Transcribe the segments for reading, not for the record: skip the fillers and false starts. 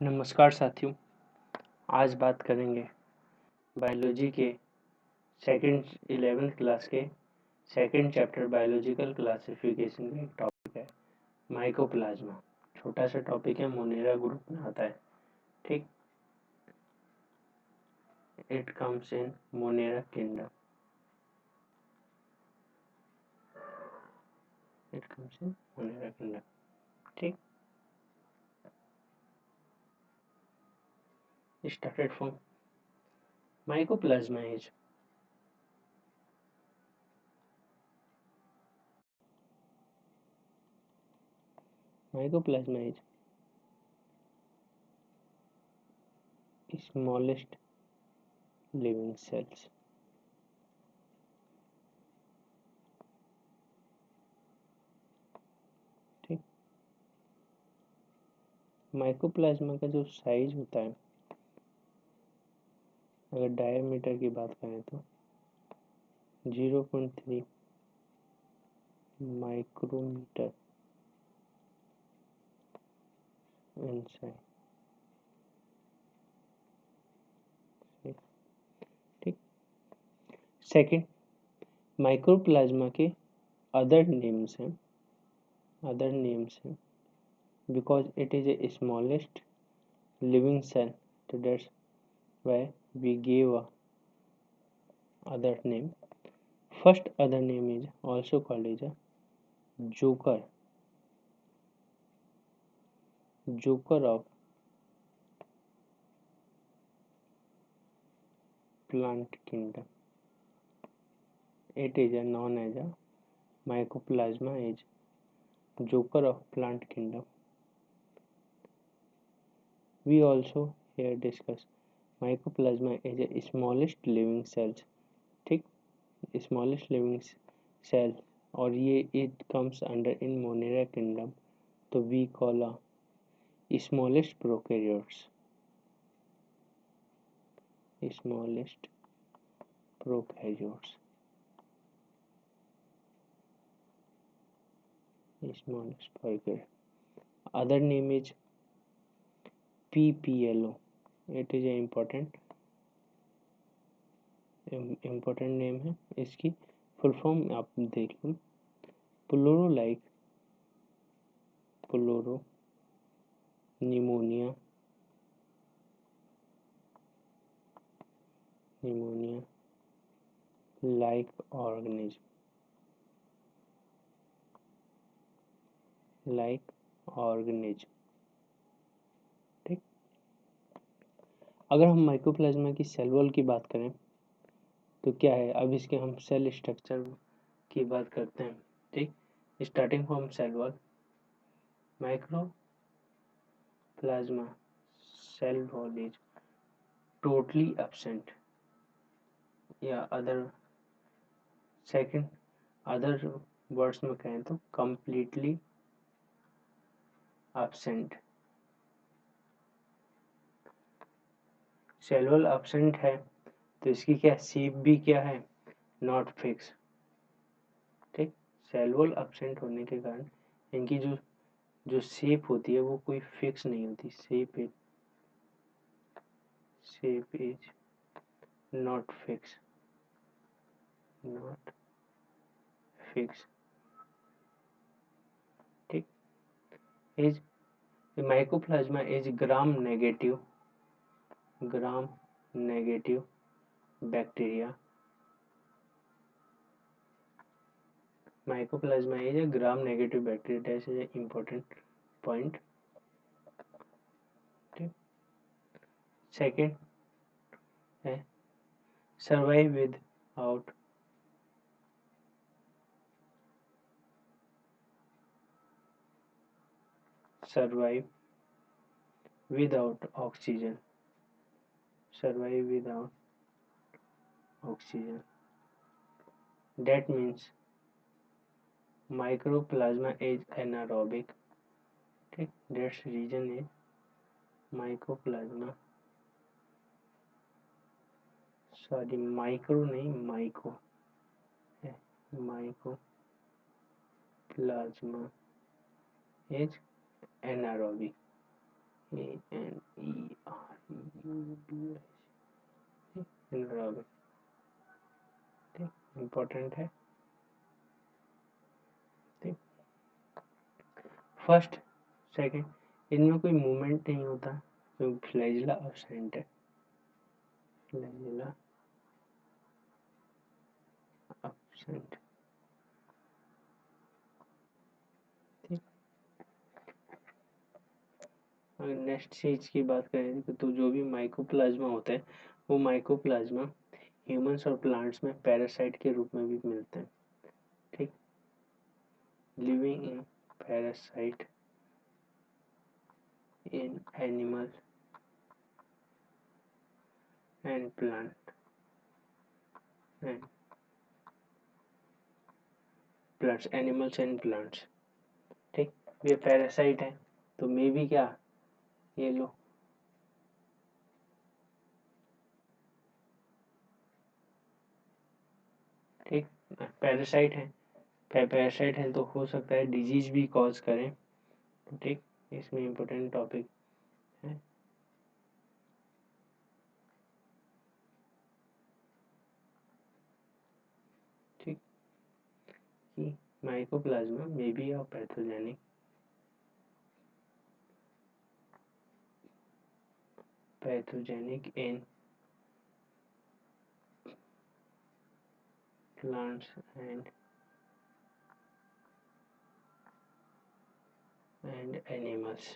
नमस्कार साथियों। आज बात करेंगे बायोलॉजी के सेकंड 11th क्लास के सेकंड चैप्टर बायोलॉजिकल क्लासिफिकेशन का एक टॉपिक है माइकोप्लाज्मा। छोटा सा टॉपिक है, मोनेरा ग्रुप में आता है। ठीक, it comes in Monera kingdom. ठीक, started from mycoplasma is smallest living cells. ठीक, माइकोप्लाज्मा का जो साइज होता है, अगर डायमीटर की बात करें तो 0.3 माइक्रोमीटर इनसाइड। ठीक, सेकंड, माइक्रोप्लाज्मा के अदर नेम्स हैं because it is a smallest living cell, so that's why we gave a other name. First other name is also called as a joker of plant kingdom. It is known as a mycoplasma is joker of plant kingdom. We also here discuss mycoplasma is a smallest living cells. ठीक, smallest living cell, और ये it comes under in Monera kingdom, तो we call a smallest prokaryotes. Smallest prokaryotes. Smallest prokaryote. Other name is PPLO. It is an important name है। इसकी full form आप देख लो, प्लोरो pneumonia like organism. ठीक, अगर हम माइकोप्लाज्मा की सेल वॉल की बात करें तो क्या है, अब इसके हम सेल स्ट्रक्चर की बात करते हैं। ठीक, starting from cell wall, mycoplasma cell wall is totally absent, या अदर वर्ड्स में कहें तो completely absent. Cell wall absent है तो इसकी क्या शेप भी क्या है, नॉट फिक्स। ठीक, सेल वॉल एब्सेंट होने के कारण इनकी जो शेप होती है वो कोई फिक्स नहीं होती। Shape is not fix. ठीक, is mycoplasma is gram negative bacteria. Mycoplasma is a gram-negative bacteria. That is an important point. Okay. Second, survive without oxygen. That means Mycoplasma is anaerobic. Okay. That's reason is Mycoplasma. Sorry, micro नहीं myco. Mycoplasma is anaerobic. Anaerobic, ठीक, important है, ठीक। First second, इनमें कोई movement नहीं होता क्योंकि flagella absent है, फ्लैजिला एब्सेंट, ठीक। अगर नेक्स्ट चीज की बात करें तो जो भी माइकोप्लाज्मा होते हैं वो माइकोप्लाज्मा ह्यूमंस और प्लांट्स में पैरासाइट के रूप में भी मिलते हैं, ठीक। Living in parasite in animal and plant and plants, animals and plants, ठीक। ये पैरासाइट है तो मे भी क्या, ये लो, ठीक। पैरासाइट है, पैरासाइट है तो हो सकता है डिजीज भी कॉज करें, ठीक। इसमें इम्पोर्टेंट टॉपिक है, ठीक, कि mycoplasma may be a pathogenic in plants and animals,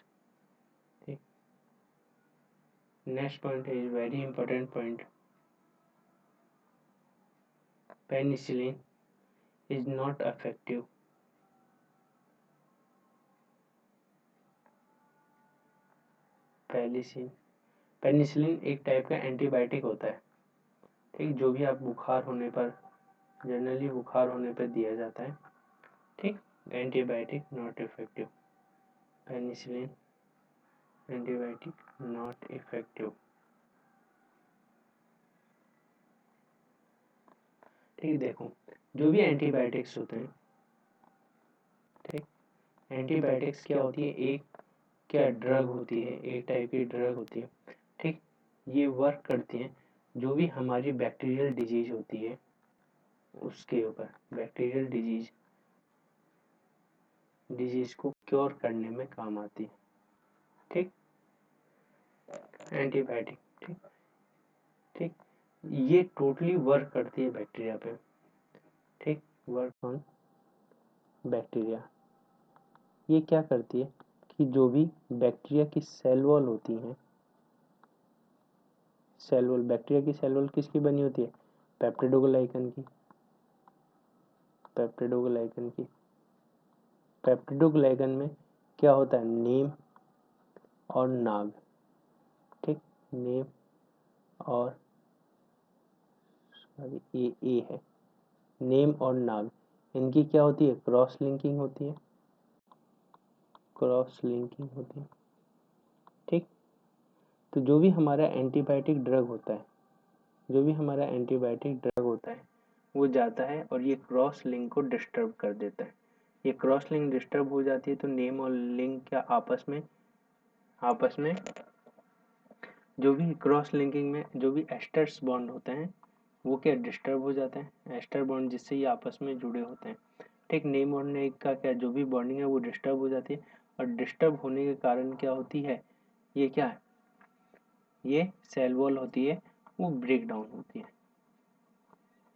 ठीक। Next point is very important point, penicillin is not effective, penicillin, penicillin एक टाइप का एंटीबायोटिक होता है, ठीक, जो भी आप बुखार होने पर, जनरली बुखार होने पर दिया जाता है, ठीक। Antibiotic not effective, penicillin antibiotic not effective, ठीक। देखो जो भी एंटीबायोटिक्स होते हैं, ठीक, एंटीबायोटिक्स क्या होती है, एक क्या ड्रग होती है, एक टाइप की ड्रग होती है, ठीक। ये वर्क करती हैं जो भी हमारी बैक्टीरियल डिजीज होती है उसके ऊपर, बैक्टीरियल डिजीज को क्योर करने में काम आती है, ठीक। एंटीबायोटिक, ठीक, ठीक। ये टोटली वर्क करती है बैक्टीरिया पे, ठीक, वर्क ऑन बैक्टीरिया। ये क्या करती है कि जो भी बैक्टीरिया की सेल वॉल होती हैं, सेल वॉल, बैक्टीरिया की सेल वॉल किसकी बनी होती है, पेप्टिडोग्लाइकन की, पेप्टिडोग्लाइकन की। पेप्टिडोग्लाइकन में क्या होता है, नेम और नाग, ठीक, नेम और सॉरी ए है, नेम और नाग, इनकी क्या होती है, क्रॉस लिंकिंग होती है, क्रॉस लिंकिंग होती है, ठीक। तो जो भी हमारा एंटीबायोटिक ड्रग होता है, जो भी हमारा एंटीबायोटिक ड्रग होता है वो जाता है और ये क्रॉस लिंक को डिस्टर्ब कर देता है, ये क्रॉस लिंक डिस्टर्ब हो जाती है तो नेम और लिंक क्या आपस में जो भी क्रॉस लिंकिंग में जो भी एस्टर्स बॉन्ड होते हैं वो क्या डिस्टर्ब हो जाते हैं, एस्टर बॉन्ड जिससे ये आपस में जुड़े होते हैं, ठीक। नेम और नेक का क्या जो भी बॉन्डिंग है वो डिस्टर्ब हो जाती है और डिस्टर्ब होने के कारण क्या होती है, ये क्या है, ये सेल वॉल होती है वो ब्रेक डाउन होती है,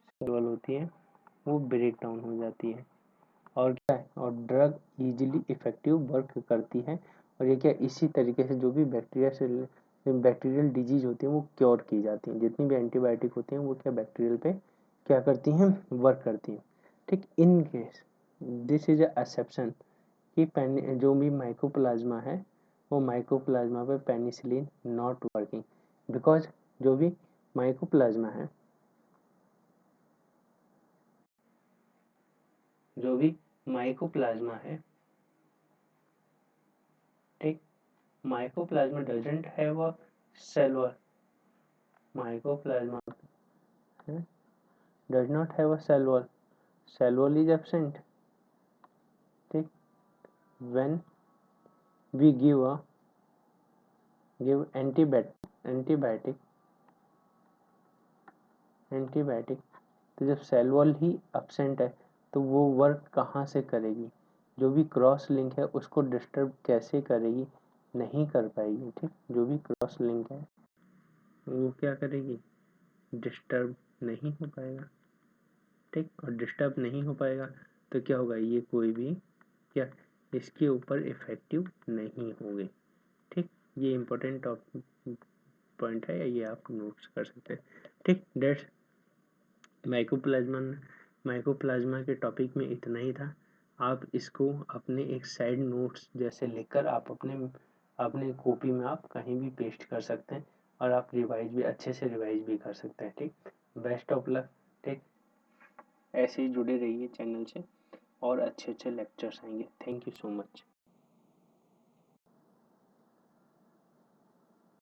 सेल वॉल होती है वो ब्रेक डाउन हो जाती है, और क्या है, और ड्रग इजीली इफेक्टिव वर्क करती है, और ये क्या इसी तरीके से जो भी बैक्टीरिया से बैक्टीरियल डिजीज होती है वो क्योर की जाती है, जितनी भी एंटीबायोटिक होती हैं वो क्या बैक्टीरियल पे क्या करती हैं, वर्क करती हैं, ठीक। In case this is exception कि जो भी माइकोप्लाज्मा है वो माइकोप्लाज्मा पे पेनिसिलिन नॉट वर्किंग, बिकॉज जो भी माइकोप्लाज्मा है, जो भी माइकोप्लाज्मा है, ठीक, mycoplasma doesn't have a cell wall, mycoplasma does not have a cell wall is absent, ठीक। when we give a give antibiotic तो जब सेल वॉल ही एब्सेंट है तो वो वर्क कहाँ से करेगी? जो भी क्रॉस लिंक है उसको डिस्टर्ब कैसे करेगी? नहीं कर पाएगी। ठीक, जो भी क्रॉस लिंक है वो क्या करेगी? डिस्टर्ब नहीं हो पाएगा। ठीक, और डिस्टर्ब नहीं हो पाएगा तो क्या होगा? ये कोई भी क्या इसके ऊपर इफेक्टिव नहीं होंगे। ठीक, ये इम्पोर्टेंट पॉइंट है, ये आप नोट्स कर सकते हैं। ठीक, डेट्स माइकोप्लाज्मा माइकोप्लाज्मा के टॉपिक में इतना ही था। आप इसको अपने एक साइड नोट्स जैसे लिखकर आप अपने कॉपी में आप कहीं भी पेस्ट कर सकते हैं और आप रिवाइज भी अच्छे से रिवाइज भी कर सकते हैं। ठीक, बेस्ट ऑफ लक। ठीक, ऐसे ही जुड़े रहिए चैनल से और अच्छे अच्छे लेक्चर्स आएंगे। Thank you so much.